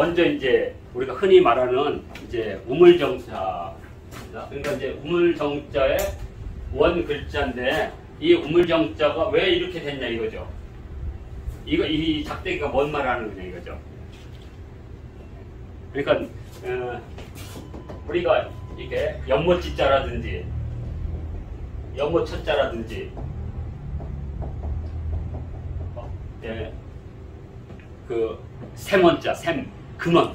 먼저 이제 우리가 흔히 말하는 이제 우물정자. 그러니까 이제 우물정자의 원 글자인데 이 우물정자가 왜 이렇게 됐냐 이거죠. 이 작대기가 뭔 말하는 거냐 이거죠. 그러니까 우리가 이게 연못지자라든지 연못천자라든지 그 샘원자, 근원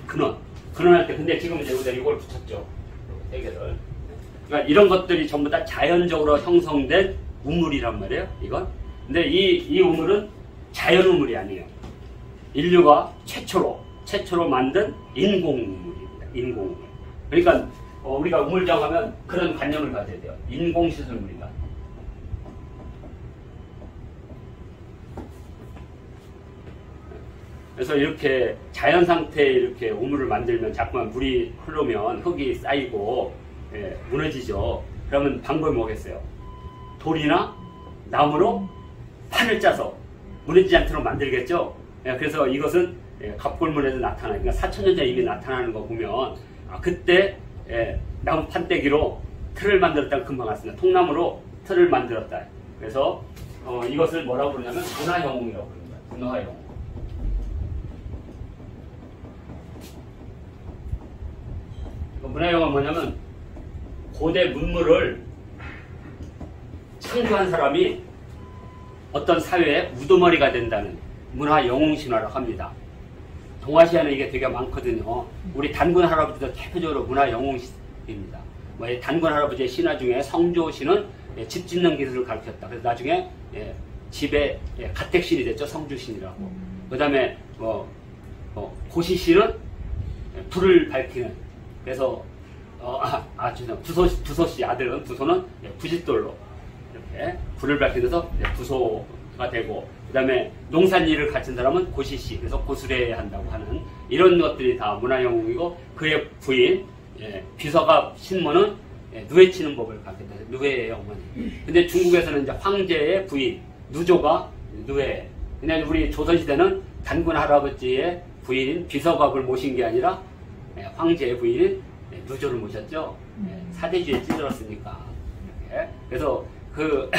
할 때 근데 지금 이제 우리가 이걸 붙였죠. 세 개를. 그러니까 이런 것들이 전부 다 자연적으로 형성된 우물이란 말이에요. 이건. 근데 이 우물은 자연 우물이 아니에요. 인류가 최초로 만든 인공우물입니다. 인공우물. 그러니까 우리가 우물정 하면 그런 관념을 가져야 돼요. 인공시설물이다. 그래서 이렇게 자연 상태에 이렇게 우물을 만들면 자꾸만 물이 흐르면 흙이 쌓이고 무너지죠. 그러면 방법이 뭐겠어요? 돌이나 나무로 판을 짜서 무너지지 않도록 만들겠죠. 그래서 이것은 갑골문에도 나타나요. 그러니까 4,000년 전에 이미 나타나는 거 보면 그때 나무 판때기로 틀을 만들었다는 금방 왔습니다. 통나무로 틀을 만들었다. 그래서 이것을 뭐라고 부르냐면 문화영웅이라고 부릅니다. 문화영웅. 문화영웅은 뭐냐면 고대 문물을 창조한 사람이 어떤 사회의 우두머리가 된다는 문화영웅 신화라고 합니다. 동아시아는 이게 되게 많거든요. 우리 단군 할아버지도 대표적으로 문화영웅입니다. 단군 할아버지의 신화 중에 성조신은 집 짓는 기술을 가르쳤다. 그래서 나중에 집에 가택신이 됐죠. 성주신이라고. 그 다음에 고시신은 불을 밝히는. 그래서 부소씨 아들은 부소는 부싯돌로 이렇게 불을 밝히면서 부소가 되고, 그 다음에 농산일을 갖춘 사람은 고시씨, 그래서 고수레 한다고 하는 이런 것들이 다 문화영웅이고, 그의 부인 비서가 신모는 누에 치는 법을 가르쳤다. 누에의 어머니. 근데 중국에서는 이제 황제의 부인 누조가 누에. 근데 우리 조선시대는 단군 할아버지의 부인인 비서가 그걸 모신 게 아니라 황제의 부인인 누조를 모셨죠. 사대주의에 찌들었으니까. 이렇게. 그래서 그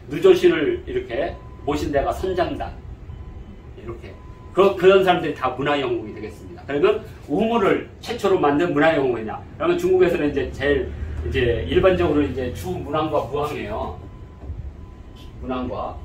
누조씨를 이렇게 모신 데가 선장단. 이렇게. 그런 사람들이 다 문화영웅이 되겠습니다. 그러면 우물을 최초로 만든 문화영웅이냐. 그러면 중국에서는 이제 제일 일반적으로 이제 주 문왕과 무왕이에요. 문왕과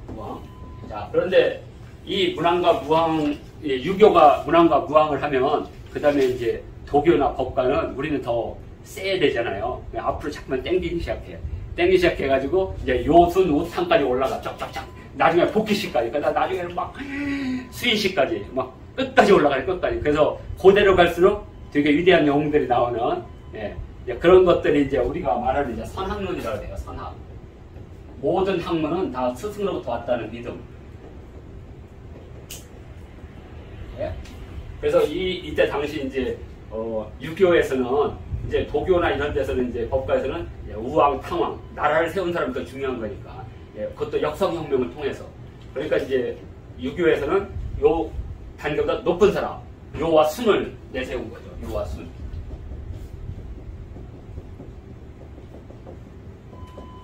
무왕. 자, 그런데 이 문왕과 무왕, 유교가 문왕과 무왕을 하면 그 다음에 이제 도교나 법과는 우리는 더 세야 되잖아요. 앞으로 자꾸만 땡기기 시작해요. 땡기기 시작해가지고 이제 요순 우탕까지 올라가 쫙쫙쫙. 나중에 복귀시까지. 그러다 나중에는 막 수인시까지 막 끝까지 올라가요. 끝까지. 그래서 고대로 갈수록 되게 위대한 영웅들이 나오는 그런 것들이 이제 우리가 말하는 이제 선학론이라고 해요. 선학. 모든 학문은 다 스승으로부터 왔다는 믿음. 그래서 이때 당시 이제 유교에서는 이제 도교나 이런 데서는 이제 법가에서는 우왕, 탕왕, 나라를 세운 사람이 더 중요한 거니까. 그것도 역성혁명을 통해서. 그러니까 이제 유교에서는 요 단계보다 높은 사람, 요와 순을 내세운 거죠. 요와 순.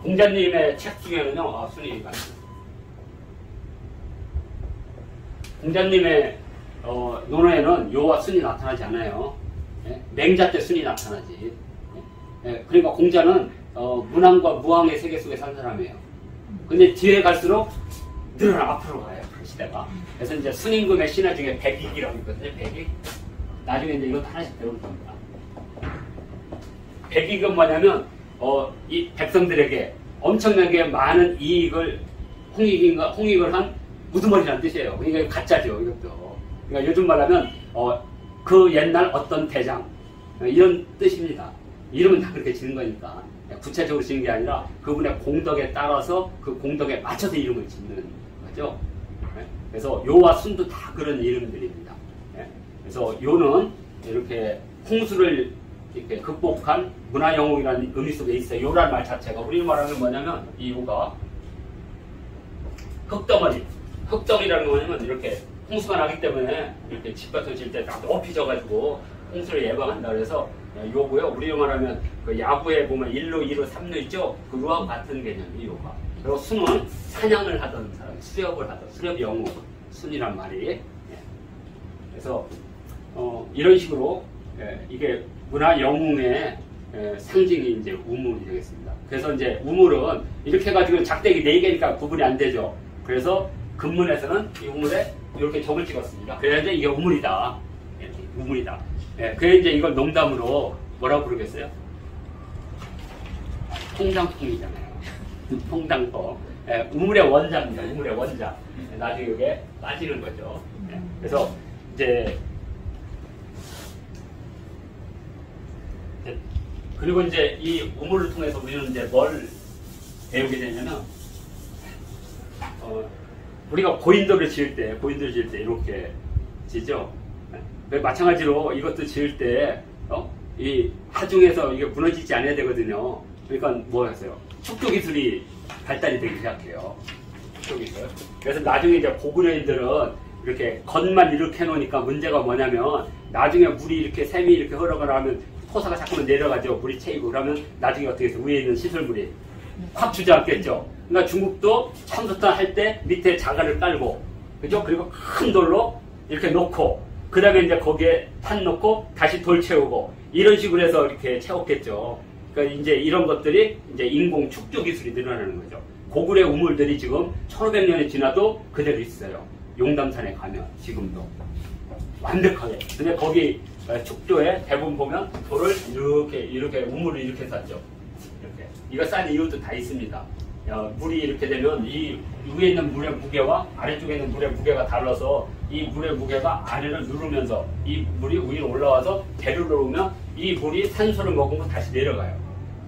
공자님의 책 중에는요, 순이가. 공자님의 논어에는 요와 순이 나타나지 않아요. 맹자 때 순이 나타나지. 그러니까 공자는 문왕과 무왕의 세계 속에 산 사람이에요. 근데 뒤에 갈수록 늘 앞으로 가요. 그 시대가. 그래서 이제 순임금의 신화 중에 백익이라고 있거든요. 백익. 나중에 이제 이것도 하나씩 배울 겁니다. 백익은 뭐냐면 이 백성들에게 엄청나게 많은 이익을 홍익을 한 우두머리라는 뜻이에요. 그러니까 가짜죠. 이것도. 그러니까 요즘 말하면 그 옛날 어떤 대장 이런 뜻입니다. 이름은 다 그렇게 지는 거니까 구체적으로 지는 게 아니라 그분의 공덕에 따라서 그 공덕에 맞춰서 이름을 짓는 거죠. 그래서 요와 순도 다 그런 이름들입니다. 그래서 요는 이렇게 홍수를 이렇게 극복한 문화영웅이라는 의미 속에 있어요. 요란 말 자체가 우리 말하면 뭐냐면 이 요가 흙덩어리. 흙덩이라는 거 뭐냐면 이렇게 홍수가 나기 때문에 이렇게 집 같은 거 질 때 다 높이 져가지고 홍수를 예방한다 그래서 요거요. 우리로 말하면 그 야구에 보면 1루, 2루, 3루 있죠? 그거와 같은 개념이 요가. 그리고 순은 사냥을 하던 사람, 수렵을 하던 수렵 영웅, 순이란 말이. 예. 그래서 이런 식으로 이게 문화 영웅의 상징이 이제 우물이 되겠습니다. 그래서 이제 우물은 이렇게 해가지고 작대기 4개니까 구분이 안 되죠. 그래서 근문에서는 이 우물에 이렇게 점을 찍었습니다. 그래야 이제 이게 우물이다. 이렇게 우물이다. 그래야 이제 이걸 농담으로 뭐라고 부르겠어요? 통장통이잖아요. 통장통. 우물의 원자입니다. 우물의 원자. 나중에 이게 빠지는 거죠. 그래서 이제 그리고 이제 이 우물을 통해서 우리는 이제 뭘 배우게 되냐면 우리가 고인돌을 지을 때 이렇게 지죠. 마찬가지로 이것도 지을 때 이 하중에서 이게 무너지지 않아야 되거든요. 그러니까 뭐 하세요? 축조 기술이 발달이 되기 시작해요. 축조 기술. 그래서 나중에 이제 고구려인들은 이렇게 겉만 이렇게 해놓으니까 문제가 뭐냐면 나중에 물이 이렇게 샘이 이렇게 흘러가라 하면 토사가 자꾸만 내려가죠. 물이 채이고 그러면 나중에 어떻게 해서 위에 있는 시설물이 확 주저앉겠죠. 그러니까 중국도 처음부터 할 때 밑에 자갈을 깔고 그죠? 그리고 큰 돌로 이렇게 놓고 그 다음에 이제 거기에 탄 놓고 다시 돌 채우고 이런 식으로 해서 이렇게 채웠겠죠. 그러니까 이제 이런 것들이 이제 인공 축조 기술이 늘어나는 거죠. 고구려 우물들이 지금 1500년이 지나도 그대로 있어요. 용담산에 가면 지금도 완벽하게. 근데 거기 축조에 대부분 보면 돌을 이렇게 우물을 이렇게 쌌죠. 이렇게. 이거 싼 이유도 다 있습니다. 물이 이렇게 되면 이 위에 있는 물의 무게와 아래쪽에 있는 물의 무게가 달라서 이 물의 무게가 아래를 누르면서 이 물이 위로 올라와서 배를 누르면 이 물이 산소를 머금고 다시 내려가요.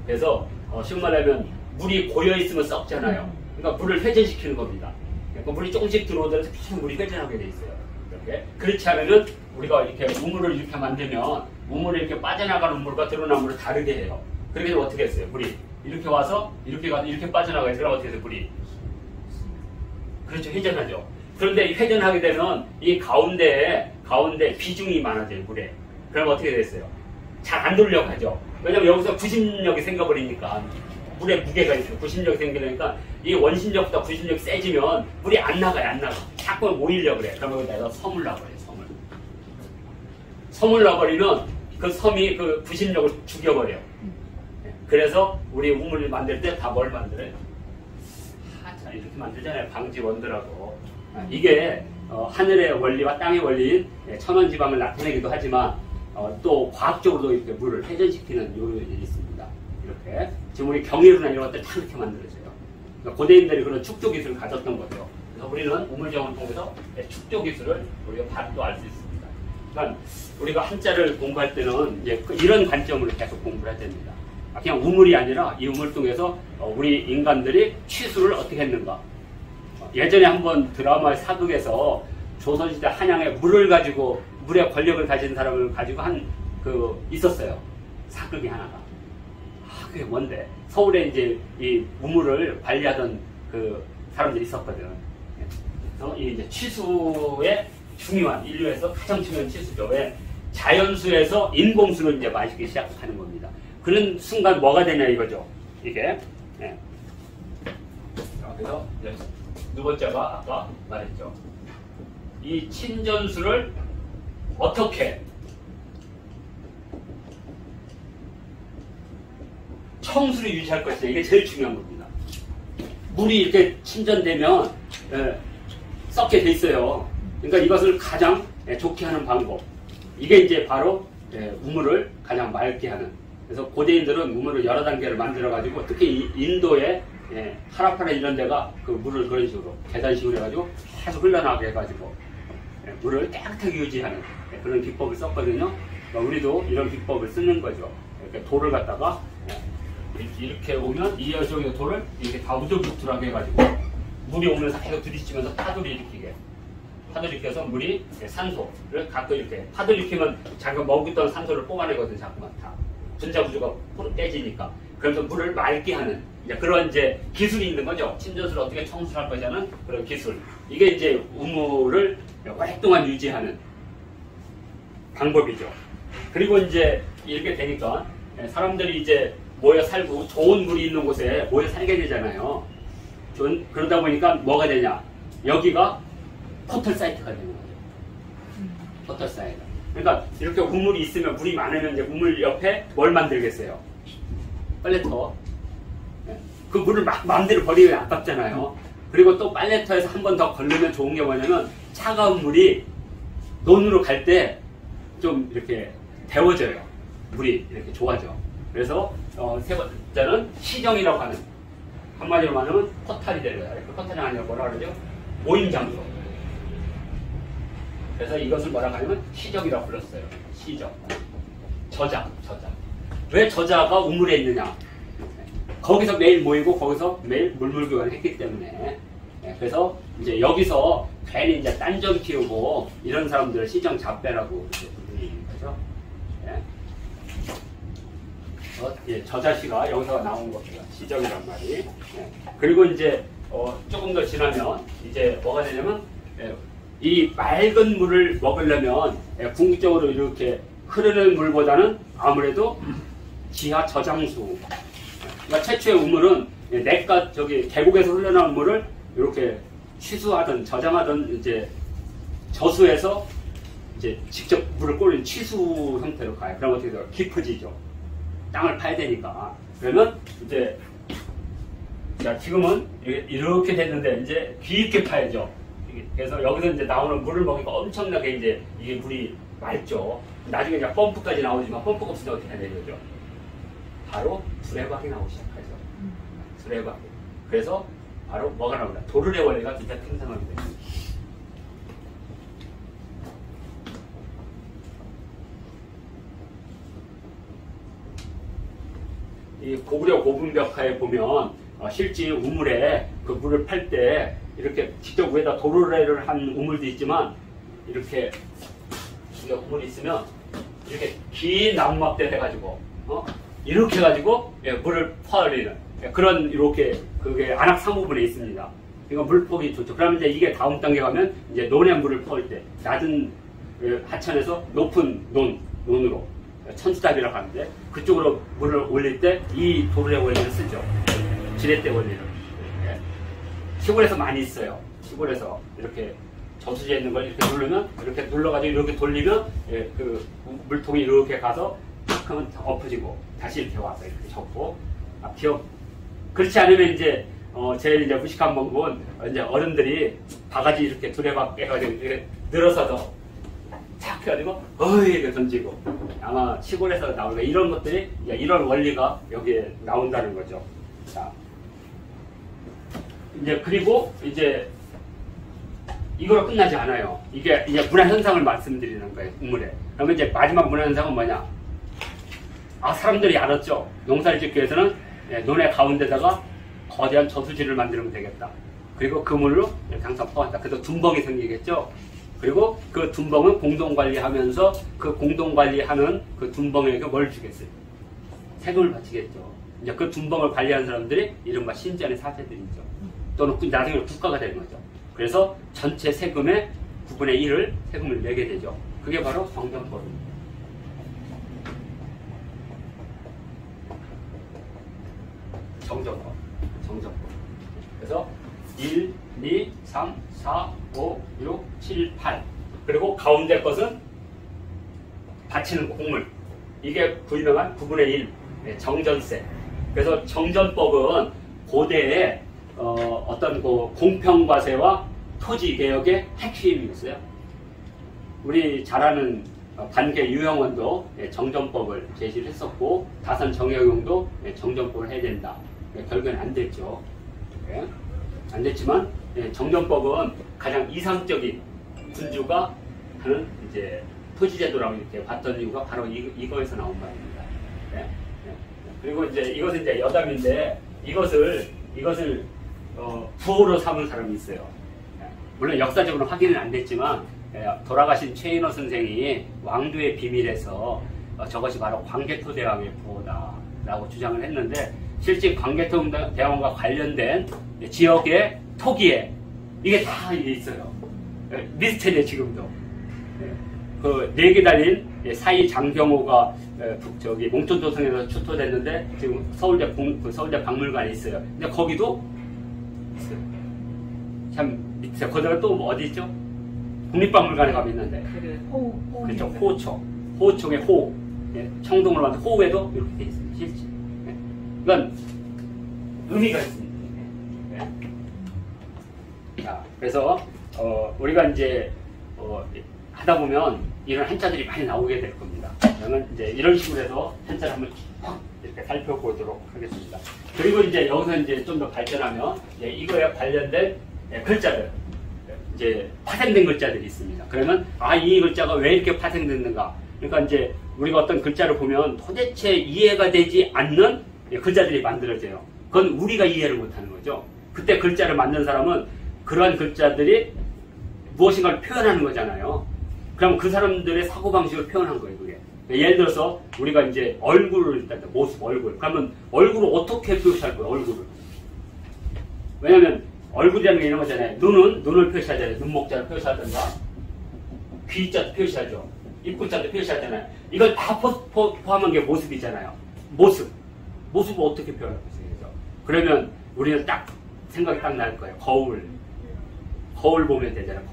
그래서 쉬운 말하면 물이 고여 있으면 썩잖아요. 그러니까 물을 회전시키는 겁니다. 그러니까 물이 조금씩 들어오더라도 계속 물이 회전하게 돼 있어요. 이렇게. 그렇지 않으면 우리가 이렇게 우물을 이렇게 만들면 우물에 이렇게 빠져나가는 물과 드러난 물을 다르게 해요. 그렇게 되면 어떻게 했어요? 물이 이렇게 와서 이렇게 가서 이렇게 빠져나가요. 그럼 어떻게 해서 물이 그렇죠. 회전하죠. 그런데 회전하게 되면 이 가운데 비중이 많아져요. 물에. 그럼 어떻게 됐어요? 잘 안 돌려고 하죠. 왜냐면 여기서 구심력이 생겨버리니까 물에 무게가 있어요. 구심력이 생기니까 이 원심력보다 구심력이 세지면 물이 안 나가요. 안 나가. 자꾸 모이려고 그래. 그러면 여기다가 섬을 놔버려요. 섬을 놔버리면 그 섬이 그 구심력을 죽여버려요. 그래서 우리 우물을 만들 때 다 뭘 만들어요? 자, 이렇게 만들잖아요. 방지원더라고. 이게 하늘의 원리와 땅의 원리인 천원지방을 나타내기도 하지만 또 과학적으로도 이렇게 물을 회전시키는 요인이 있습니다. 이렇게 지금 우리 경이로나 이런 것들 다 이렇게 만들어져요. 그러니까 고대인들이 그런 축조 기술을 가졌던 거죠. 그래서 우리는 우물정을 통해서 축조 기술을 우리가 바로 알 수 있습니다. 그러니까 우리가 한자를 공부할 때는 이제 이런 관점으로 계속 공부를 해야 됩니다. 그냥 우물이 아니라 이 우물을 통해서 우리 인간들이 취수를 어떻게 했는가. 예전에 한번 드라마 사극에서 조선시대 한양에 물을 가지고 물의 권력을 가진 사람을 가지고 있었어요. 사극이 하나가. 그게 뭔데? 서울에 이제 이 우물을 관리하던 그 사람들이 있었거든. 이 이제 취수의 중요한 인류에서 가장 중요한 취수죠. 왜? 자연수에서 인공수를 이제 마시기 시작하는 겁니다. 그런 순간 뭐가 되냐 이거죠. 이게. 네. 그래서 두 번째가 아까 말했죠. 이 친전수를 어떻게 청수를 유지할 것이냐 이게 제일 중요한 겁니다. 물이 이렇게 침전되면 썩게 돼 있어요. 그러니까 이것을 가장 좋게 하는 방법. 이게 이제 바로 우물을 가장 맑게 하는. 그래서 고대인들은 우물을 여러 단계를 만들어가지고 특히 인도의 하라파라 이런 데가 그 물을 그런 식으로 계단식으로 해가지고 계속 흘러나가게 해가지고 물을 깨끗하게 유지하는 그런 기법을 썼거든요. 그러니까 우리도 이런 기법을 쓰는 거죠. 이렇게 돌을 갖다가 이렇게 오면 이 여쪽에 돌을 이렇게 다 우둘부둘하게 해가지고 물이 오면서 계속 들이치면서 파도를 일으키게. 파도를 일으켜서 물이 산소를 갖고 이렇게 파도를 일으키면 자기가 먹었던 산소를 뽑아내거든 자꾸만 다. 분자구조가 깨지니까. 그래서 물을 맑게 하는 이제 그런 이제 기술이 있는 거죠. 침전수를 어떻게 청소할 것이냐는 그런 기술. 이게 이제 우물을 오랫동안 유지하는 방법이죠. 그리고 이제 이렇게 되니까 사람들이 이제 모여 살고 좋은 물이 있는 곳에 모여 살게 되잖아요. 그러다 보니까 뭐가 되냐? 여기가 포털 사이트가 되는 거죠. 포털 사이트. 그러니까 이렇게 우물이 있으면, 물이 많으면 이제 우물 옆에 뭘 만들겠어요? 빨래터. 그 물을 막 마음대로 버리면 아깝잖아요. 그리고 또 빨래터에서 한 번 더 걸르면 좋은 게 뭐냐면 차가운 물이 논으로 갈 때 좀 이렇게 데워져요. 물이 이렇게 좋아져. 그래서 세 번째는 시정이라고 하는, 한마디로 말하면 포탈이 되는 거예요. 그 포탈이 아니라 뭐라 그러죠? 모임 장소. 그래서 이것을 뭐라고 하냐면 시정이라고 불렀어요. 시정. 저자. 왜 저자가 우물에 있느냐? 거기서 매일 모이고 거기서 매일 물물교환을 했기 때문에. 그래서 이제 여기서 괜히 이제 딴점 피우고 이런 사람들을 시정 잡배라고 부르는 거죠. 저자시가 여기서 나온 겁니다. 시정이란 말이. 그리고 이제 조금 더 지나면 이제 뭐가 되냐면 이 맑은 물을 먹으려면 궁극적으로 이렇게 흐르는 물보다는 아무래도 지하 저장수. 그러니까 최초의 우물은 냇가 계곡에서 흘러나온 물을 이렇게 취수하든 저장하든 이제 저수해서 이제 직접 물을 꼬리는 취수 형태로 가요. 그럼 어떻게 돼요? 깊어지죠. 땅을 파야 되니까. 그러면 이제 자, 지금은 이렇게 됐는데 이제 깊게 파야죠. 그래서 여기서 이제 나오는 물을 먹으니까 엄청나게 이제 이게 물이 맑죠. 나중에 이제 펌프까지 나오지만 펌프가 없으면 어떻게 해야 되죠? 바로 수레박이 나오기 시작하죠. 수레박이. 그래서 바로 뭐가 나옵니다. 도르래 원리가 진짜 생성하게 됩니다. 이 고구려 고분벽화에 보면 실제 우물에 그 물을 팔 때 이렇게 직접 위에다 도르래를 한 우물도 있지만 이렇게 우물이 있으면 이렇게 긴 나무막대 해가지고 이렇게 해가지고 물을 퍼내는 그런 이렇게 그게 안악 3호분에 있습니다. 이거 물폭이 좋죠. 그러면 이제 이게 다음 단계 가면 이제 논에 물을 퍼올 때 낮은 하천에서 높은 논으로 천수답이라고 하는데 그쪽으로 물을 올릴 때 이 도르래 원리를 쓰죠. 지렛대 원리를. 시골에서 많이 있어요. 시골에서 이렇게 저수지에 있는 걸 이렇게 누르면 이렇게 눌러가지고 이렇게 돌리면 그 물통이 이렇게 가서 탁 하면 엎어지고 다시 이렇게 와서 이렇게 접고 그렇지 않으면 이제 제일 이제 무식한 방법은 이제 어른들이 바가지 이렇게 두레박 빼가지고 이렇게 늘어서서 탁 해가지고 이렇게 던지고 아마 시골에서 나오는 이런 것들이 이런 원리가 여기에 나온다는 거죠. 자, 이제 그리고 이제 이거로 끝나지 않아요. 이게 이제 문화 현상을 말씀드리는 거예요. 우물에. 그러면 이제 마지막 문화 현상은 뭐냐? 사람들이 알았죠. 농사를 짓기 위해서는 논의 가운데다가 거대한 저수지를 만들면 되겠다. 그리고 그 물로 항상 퍼왔다. 그래서 둔벙이 생기겠죠. 그리고 그 둔벙은 공동관리하면서 그 공동관리하는 그 둔벙에게 뭘 주겠어요? 세금을 바치겠죠. 이제 그 둔벙을 관리하는 사람들이 이른바 신전의 사제들이죠. 또는 나중에 국가가 되는 거죠. 그래서 전체 세금의 9분의 1을 세금을 내게 되죠. 그게 바로 정전법입니다. 정전법. 그래서 1, 2, 3, 4, 5, 6, 7, 8 그리고 가운데 것은 바치는 곡물. 이게 유명한 9분의 1 정전세. 그래서 정전법은 고대에 어떤 그 공평과세와 토지개혁의 핵심이었어요. 우리 잘 아는 반개 유형원도 정전법을 제시를 했었고 다산 정약용도 정전법을 해야 된다. 결국엔 안 됐죠. 안 됐지만 정전법은 가장 이상적인 군주가 하는 이제 토지제도라고 이렇게 봤던 이유가 바로 이거에서 나온 바입니다. 그리고 이제 이것은 이제 여담인데 이것을 부호로 삼은 사람이 있어요. 물론 역사적으로 확인은 안 됐지만 돌아가신 최인호 선생이 왕도의 비밀에서 저것이 바로 광개토대왕의 부호다라고 주장을 했는데 실제 광개토대왕과 관련된 지역의 토기에 이게 다 이게 있어요. 미스테리에 지금도. 그 4개 달린 사이 장병호가 저기 몽촌도성에서 출토됐는데 지금 서울대 박물관에 있어요. 근데 거기도 있어요. 참 밑에 거기다가 또 어디 있죠? 국립박물관에 가면 있는데. 그렇죠. 호초의 호. 청동으로 만든 호에도 이렇게 돼 있습니다. 실제. 이건 의미가 있습니다. 자, 그래서 우리가 이제 하다 보면 이런 한자들이 많이 나오게 될 겁니다. 그러면 이제 이런 식으로 해서 한자를 한번 쭉 이렇게 살펴보도록 하겠습니다. 그리고 이제 여기서 이제 좀 더 발전하면 이거에 관련된 글자들, 이제 파생된 글자들이 있습니다. 그러면 이 글자가 왜 이렇게 파생됐는가? 그러니까 이제 우리가 어떤 글자를 보면 도대체 이해가 되지 않는 글자들이 만들어져요. 그건 우리가 이해를 못하는 거죠. 그때 글자를 만든 사람은 그러한 글자들이 무엇인가를 표현하는 거잖아요. 그럼 그 사람들의 사고방식을 표현한 거예요, 그게. 예를 들어서 우리가 이제 얼굴을 일단 모습, 얼굴. 그러면 얼굴을 어떻게 표시할 거예요, 얼굴을? 왜냐면 얼굴이라는 게 이런 거잖아요. 눈을 표시하잖아요. 눈목자를 표시하든가. 귀자도 표시하죠. 입구자도 표시하잖아요. 이걸 다 포함한 게 모습이잖아요. 모습을 어떻게 표현할 것이죠? 그러면 우리는 생각이 딱 날 거예요. 거울 보면 되잖아요.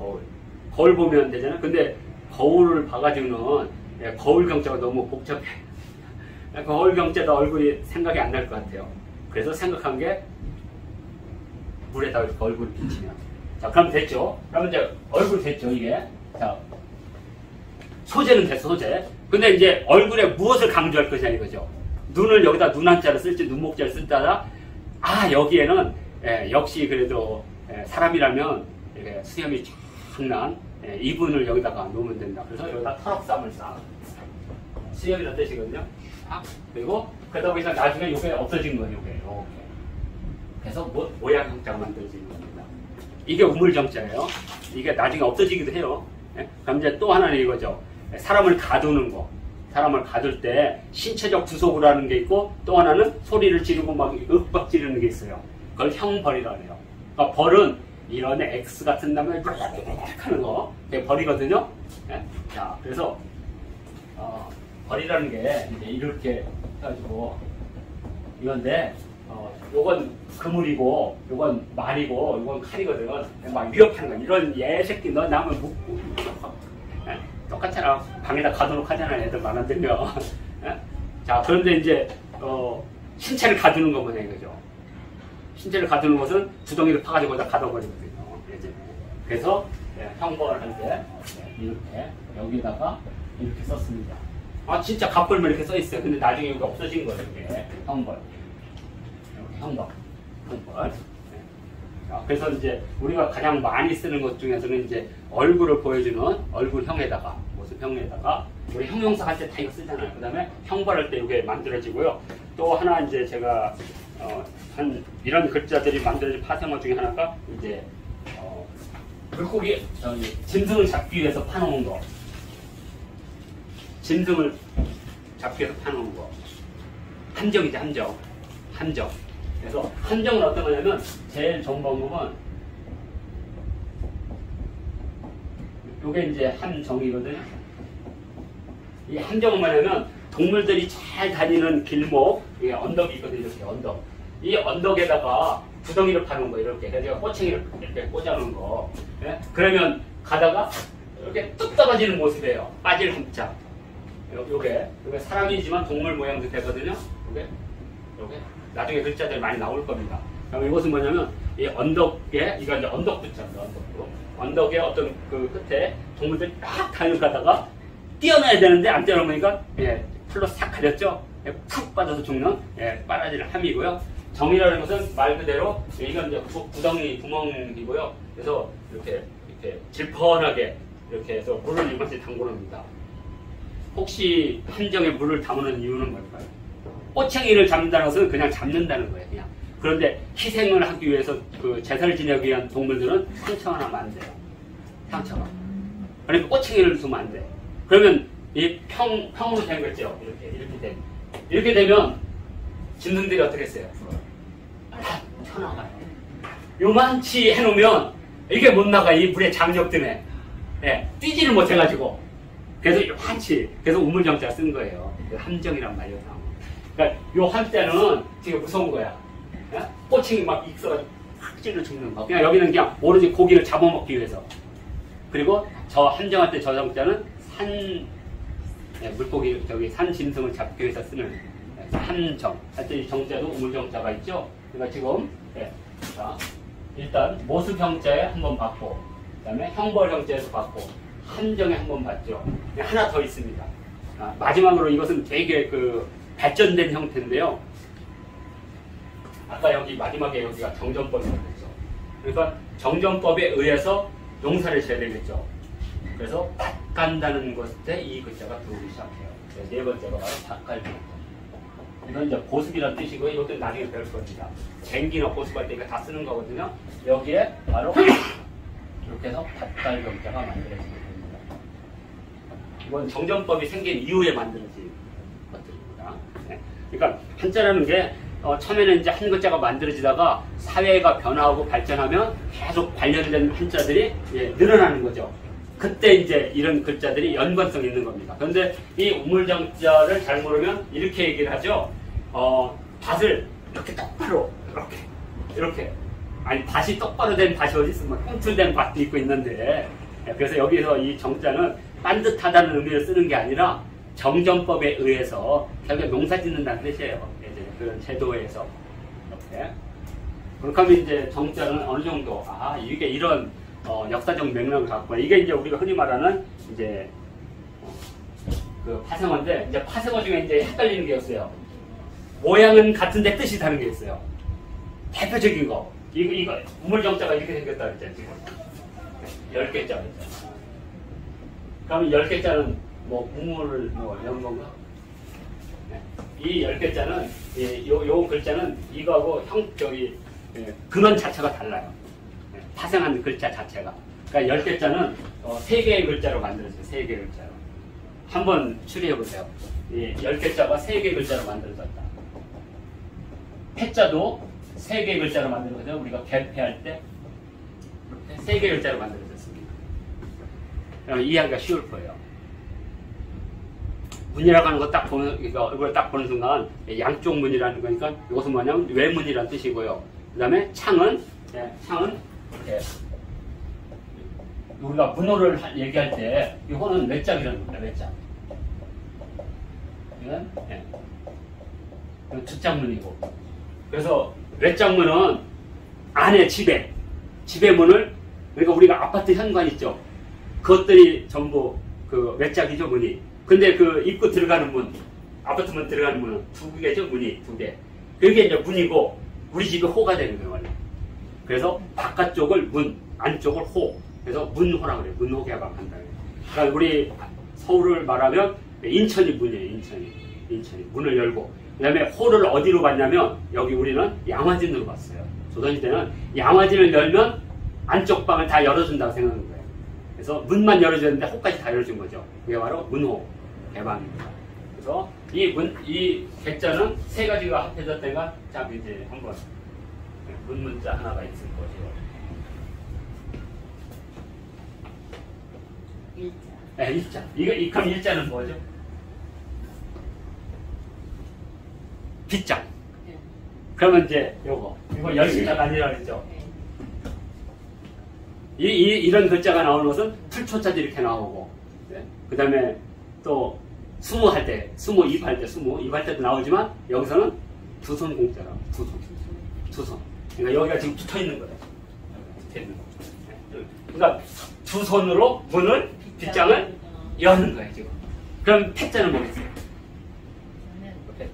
거울 보면 되잖아요. 근데 거울을 봐가지고는 거울 경자가 너무 복잡해. 거울 경자도 얼굴이 생각이 안 날 것 같아요. 그래서 생각한 게 물에다 이렇게 얼굴을 비치면. 자, 그럼 됐죠? 그럼 이제 얼굴 됐죠, 이게. 자, 소재는 됐어, 소재. 근데 이제 얼굴에 무엇을 강조할 것이냐 이거죠. 눈을 여기다 눈 한자를 쓸지 눈목자를 쓸다가 여기에는 역시 그래도 사람이라면 수염이 장난 이분을 여기다가 놓으면 된다. 그래서 여기다 털옥삼을 쌓아. 수염이라는 뜻이거든요. 그리고 그러다 보니까 나중에 이게 없어진 거예요. 이게 이렇게. 그래서 모양 형자가 만들어지는 겁니다. 이게 우물정자예요. 이게 나중에 없어지기도 해요. 그럼 이제 또 하나는 이거죠. 사람을 가두는 거. 사람을 가둘 때 신체적 구속을 하는 게 있고 또 하나는 소리를 지르고 막 윽박 지르는 게 있어요. 그걸 형벌이라고 해요. 그러니까 벌은 이런 X 같은 다음에 하는 거 그게 벌이거든요. 자, 그래서 벌이라는 게 이제 이렇게 해가지고 이건데 요건 그물이고 요건 말이고 요건 칼이거든. 막 위협하는 거. 이런 얘새끼 너 나면 묻고 똑같잖아. 방에다 가두놓고 하잖아. 애들 많아들면. 자, 그런데 이제 신체를 가두는 거 뭐냐 이거죠. 신체를 가두는 것은 주둥이를 파가지고 다 가둬버리거든요. 그래서 형벌을 할 때 이렇게 여기다가 이렇게 썼습니다. 진짜 갑벌만 이렇게 써 있어요. 근데 나중에 여기 없어진 거예요. 이게 형벌. 형벌. 자, 그래서 이제 우리가 가장 많이 쓰는 것 중에서는 이제 얼굴을 보여주는 얼굴형에다가 모습형에다가 우리 형용사 할 때 다 이거 쓰잖아요. 그 다음에 형벌할 때 이게 만들어지고요. 또 하나 이제 제가 한 이런 글자들이 만들어진 파생어 중에 하나가 이제 물고기 짐승을 잡기 위해서 파놓은 거. 짐승을 잡기 위해서 파놓은 거. 함정이죠, 함정. 그래서 함정은 어떤 거냐면 제일 좋은 방법은 요게 이제 함정이거든요. 이 함정은 뭐냐면 동물들이 잘 다니는 길목, 이게 언덕이 있거든요. 이렇게 언덕. 이 언덕에다가 구덩이를 파는 거 이렇게. 그래서 꼬챙이를 이렇게 꽂아놓은 거. 그러면 가다가 이렇게 뚝 떨어지는 모습이에요. 빠질 함자. 요게 사람이지만 동물 모양도 되거든요. 요게 나중에 글자들이 많이 나올 겁니다. 그럼 이것은 뭐냐면 이 언덕에 이거 이제 언덕 붙잡니다. 언덕에 어떤 그 끝에 동물들이 막 달려가다가 뛰어나야 되는데 안 뛰어넘으니까 풀로 싹 가렸죠. 푹 빠져서 죽는 빨아지는 함이고요. 정이라는 것은 말 그대로 이건 이제 구덩이 구멍이고요. 그래서 이렇게 질펀하게 이렇게 해서 물을 이것이 담궈놓습니다. 혹시 함정에 물을 담는 이유는 뭘까요? 꼬챙이를 잡는다는 것은 그냥 잡는다는 거예요. 그냥. 그런데 희생을 하기 위해서 그 제사를 지내기 위한 동물들은 상처가 나면 안 돼요. 상처가. 그러니까 꼬챙이를 두면 안 돼. 그러면 이 평으로 된 거죠. 이렇게 되면 짐승들이 어떻게 했어요? 튀어나가요. 요만치 해놓으면 이게 못 나가. 이 물의 장력 때문에. 예, 뛰지를 못해가지고. 그래서 요한치, 그래서 우물정자 쓴 거예요. 그 함정이란 말이에요. 그러니까 요 한자는 되게 무서운 거야. 예? 꼬챙이 막 익어가지고 확 찔러 죽는 거. 그냥 여기는 그냥 오로지 고기를 잡아먹기 위해서. 그리고 저 함정할 때 저 정자는 예, 물고기, 저기 산 짐승을 잡기 위해서 쓰는 함정. 하여튼 이 정자도 우물정자가 있죠. 그러니까 지금, 예. 자, 일단 모수형자에 한번 봤고, 그 다음에 형벌형자에서 봤고, 함정에 한번 봤죠. 하나 더 있습니다. 아, 마지막으로 이것은 되게 그 발전된 형태인데요. 아까 여기 마지막에 여기가 정전법이라고 했죠. 그러니까 정전법에 의해서 용사를 지어야 되겠죠. 그래서 밭간다는 것에 이 글자가 들어오기 시작해요. 네 번째가 바로 밭갈기. 이건 이제 보습이라는 뜻이고요. 이것도 나중에 배울 겁니다. 쟁기나 보습할 때 이거 다 쓰는 거거든요. 여기에 바로 이렇게 해서 밭갈경자가 만들어지게 됩니다. 이건 정전법이 생긴 이후에 만들어진 것들입니다. 네. 그러니까 한자라는 게 처음에는 이제 한 글자가 만들어지다가 사회가 변화하고 발전하면 계속 관련된 한자들이 늘어나는 거죠. 그때 이제 이런 글자들이 연관성이 있는 겁니다. 그런데 이 우물정자를 잘 모르면 이렇게 얘기를 하죠. 밭을 이렇게 똑바로 이렇게 아니 밭이 똑바로 된 밭이 어디 있으면 꿈틀된 밭도 있고 있는데 그래서 여기서 이 정자는 반듯하다는 의미를 쓰는 게 아니라 정전법에 의해서 결국 농사 짓는다는 뜻이에요. 그런 제도에서 이렇게 그렇게 하면 이제 정자는 어느 정도 이게 이런 역사적 맥락을 갖고 이게 이제 우리가 흔히 말하는 이제 그 파생어인데 이제 파생어 중에 이제 헷갈리는 게 있어요. 모양은 같은데 뜻이 다른 게 있어요. 대표적인 거 이거 우물정자가 이렇게 생겼다 그랬잖아요. 지금 10개자가 있잖아요. 그러면 10개자는 뭐 우물 뭐 이런 건가? 이 10개자는 요 글자는 이거하고 근원 자체가 달라요. 파생한 글자 자체가. 그러니까 10개자는 3개의 글자로 만들어져요. 3개의 글자로. 한번 추리해보세요. 10개자가 3개의 글자로 만들어졌다. 패자도 3개의 글자로 만들어졌죠. 우리가 개폐할 때 3개의 글자로 만들어졌습니다. 그러면 이해하기가 쉬울 거예요. 문이라고 하는 거 딱 보는, 이걸 딱 보는 순간 양쪽 문이라는 거니까 이것은 뭐냐면 외문이라는 뜻이고요. 그 다음에 창은 이렇게 우리가 문호를 얘기할 때 이 호는 외짝이라는 겁니다. 외짝. 이건 뒷장문이고. 그래서 외짝문은 안에 집에 문을 그러니까 우리가 아파트 현관 있죠. 그것들이 전부 그 외짝이죠 문이. 근데 그 입구 들어가는 문, 아파트 문 들어가는 문은 2개죠 문이 2개. 그게 이제 문이고 우리 집이 호가 되는 거예요 원래. 그래서 바깥쪽을 문, 안쪽을 호. 그래서 문호라 그래요. 문호 개방한다. 그러니까 우리 서울을 말하면 인천이 문이에요. 인천이 문을 열고. 그 다음에 호를 어디로 봤냐면 여기 우리는 양화진으로 봤어요. 조선시대는 양화진을 열면 안쪽 방을 다 열어준다고 생각하는 거예요. 그래서 문만 열어줬는데 호까지 다 열어준 거죠. 그게 바로 문호 개방입니다. 그래서 이 개자는 3가지가 합해졌다가 자 이제 한번 문자 하나가 있을 거죠. 일자. 네, 일자. 그럼 일자는 뭐죠? 빗장. 네. 그러면 이제 이거 10자가 아니라 그랬죠. 네. 이런 글자가 나오는 것은 풀초자도 이렇게 나오고, 네. 그 다음에 또 수무할 때, 입할 때도 나오지만 여기서는 두 손 공자라. 두 손. 그러니까 여기가 지금 붙어 있는 거예요. 붙어 있는 거. 그러니까 두 손으로 문을 빗장을 여는 거예요 지금. 그럼 패자는 뭐겠어요? 패자.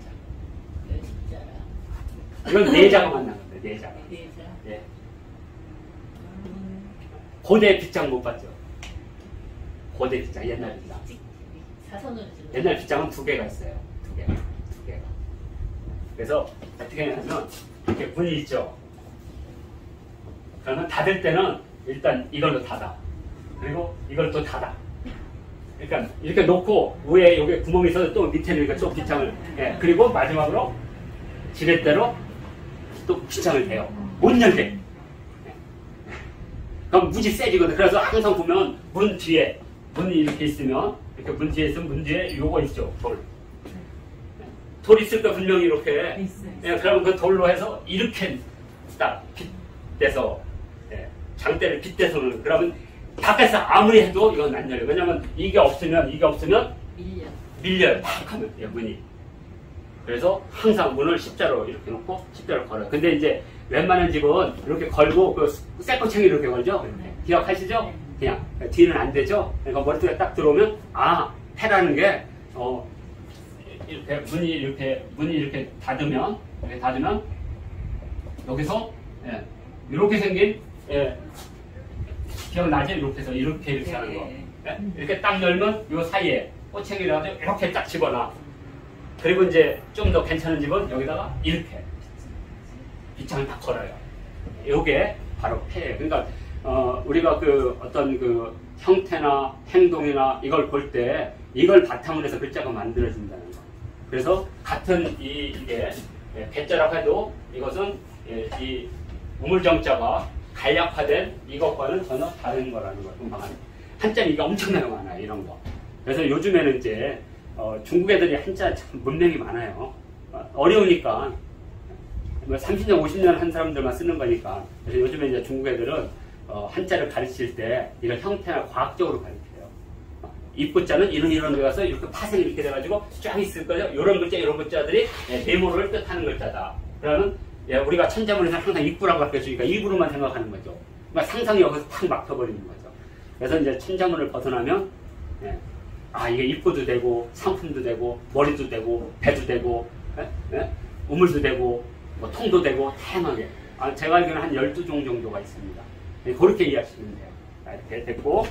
이건 내자가 만난 거예요. 내자. 예. 고대 빗장 못 봤죠? 고대 빗장 옛날 빗장. 옛날 빗장은 2개가 있어요. 2개가. 그래서 어떻게 하냐면 이렇게 문이 있죠. 그러면 닫을 때는 일단 이걸로 닫아. 그리고 이걸 또 닫아. 그러니까 이렇게 놓고 위에 여기 구멍이 있어서 또 밑에는 이렇게 또 빗장을 그리고 마지막으로 지렛대로 또 빗장을 대요. 못 열게. 그럼 무지 세지거든. 그래서 항상 보면 문 뒤에, 문이 이렇게 있으면, 이렇게 문 뒤에 있으면 문 뒤에 요거 있죠, 돌. 돌 있을 때 분명히 이렇게. 있어요. 예, 그러면 그 돌로 해서 이렇게 딱 빗대서, 예, 장대를 빗대서는, 그러면 밖에서 아무리 해도 이건 안 열려요. 왜냐면 이게 없으면 밀려요. 팍 하면, 예, 문이. 그래서 항상 문을 십자로 이렇게 놓고 십자로 걸어요. 근데 이제 웬만한 집은 이렇게 걸고 그 쇠꼬챙이 이렇게 걸죠? 네. 기억하시죠? 네. 그냥 뒤는 안 되죠? 그러니까 머리띠가 딱 들어오면 패라는 게 문이 이렇게 닫으면 여기서 이렇게 생긴 기억나죠? 이렇게 해서 이렇게 하는 거. 예? 이렇게 딱 열면 요 사이에 꼬챙이를 가지고 이렇게 딱 집어놔. 그리고 이제 좀 더 괜찮은 집은 여기다가 이렇게 빗장을 딱 걸어요. 요게 바로 폐예요. 그러니까 우리가 그 어떤 그 형태나 행동이나 이걸 볼 때 이걸 바탕으로 해서 글자가 만들어진다는 거. 그래서 같은 이게 배자라고 해도 이것은 이 우물정자가 간략화된 이것과는 전혀 다른 거라는 걸 금방 한자는 이게 엄청나게 많아요. 이런 거. 그래서 요즘에는 이제 중국 애들이 한자 참 문맹이 많아요. 어려우니까 30년, 50년 한 사람들만 쓰는 거니까. 그래서 요즘에 이제 중국 애들은 한자를 가르칠 때 이런 형태나 과학적으로 가르쳐요. 입구자는 이런 데 가서 이렇게 파생이 이렇게 돼가지고 쫙 있을 거죠. 이런 글자들이 네모를 뜻하는 글자다. 그러면 우리가 천자문에서 항상 입구라고 가르쳐주니까 입으로만 생각하는 거죠. 그러니까 상상이 여기서 탁 막혀버리는 거죠. 그래서 이제 천자문을 벗어나면 이게 입구도 되고 상품도 되고 머리도 되고 배도 되고 우물도 되고 뭐 통도 되고 다양하게 제가 알기로는 한 12종 정도가 있습니다. 그렇게 이해하시면 돼요. 됐고